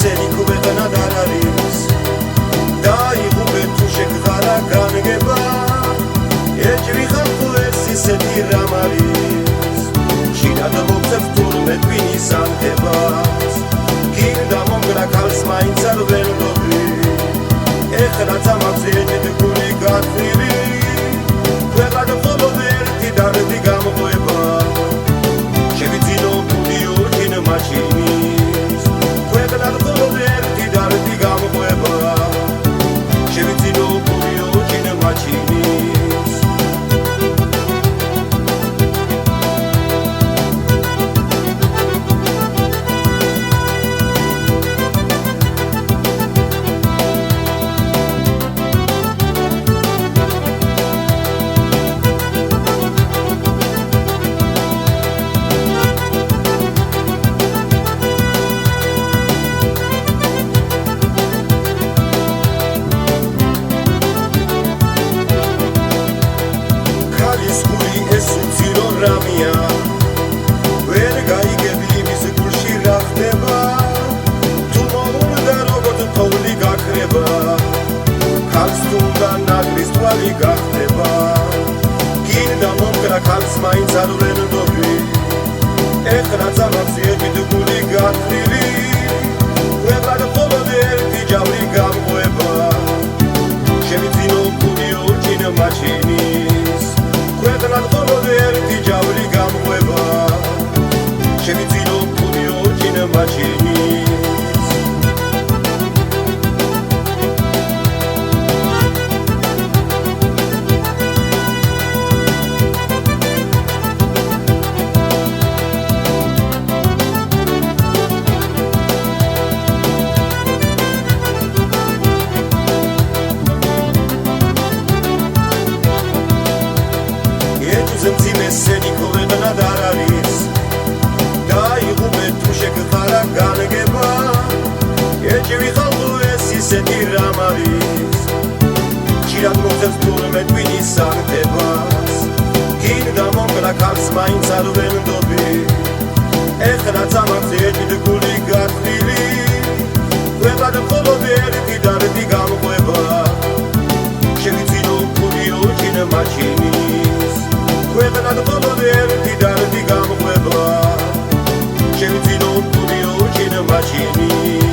ესენი ქვეყანა და არ არის დაიღუპე თუ შეგღარა გამგება ეჭვი ხალხო ეს ისეთი რამ არის შინადა მოგწევს თურმე ტვინის ანთებას გინდა მომგრა ქალს მაინც არ ვერდობი ეხლა წამაქვს ეჭვი გული გათვლილი ქვეყანა მხოლოდ ერთი დარდი გამოყვება შევიძინო გული ორჯინ მაჩინის ქვეყანა მხოლოდ ერთი დარდი გამოყვება შევიძინო გული ორჯინ მაჩინის რამია ვერ გაიგები იმის გულში რა ხდება თუ მოუნდა როგორც თოვლი გაქრება ქალს თუნდა ნაგრის თვალი გახდება გინდა მომგრა ქალს მაინც არ ვერდობი ეხლა წამაქვს ეჭვი გული გათვლილი ქვეყანა მხოლოდ ერთი ჯავრი გამყვება შევიძინო გული ორჯინ მაჩინის ქვეყანა მხოლოდ ერთი ჯავრი გამყვება შევიძინო გული ორჯინ მაჩინის ესენი ქვეყანა და არ არის დაიღუპე თუ შეგღარა გამგება ეჭვი ხალხო ეს ისეთი რამ არის ხშირად მოგწევს თურმე ტვინის ანთებას გინდა მომგრა ქალს მაინც არ ვერდობი ეხლა წამაქვს ეჭვი გული გათვლილი ქვეყანა მხოლოდ ერთი დარდი გამოყვება შევიძინო გული ორჯინ მაჩინის ქვეყანა მხოლოდ ერთი დარდი გამოყვება შევიძინო გული ორჯინ მაჩინის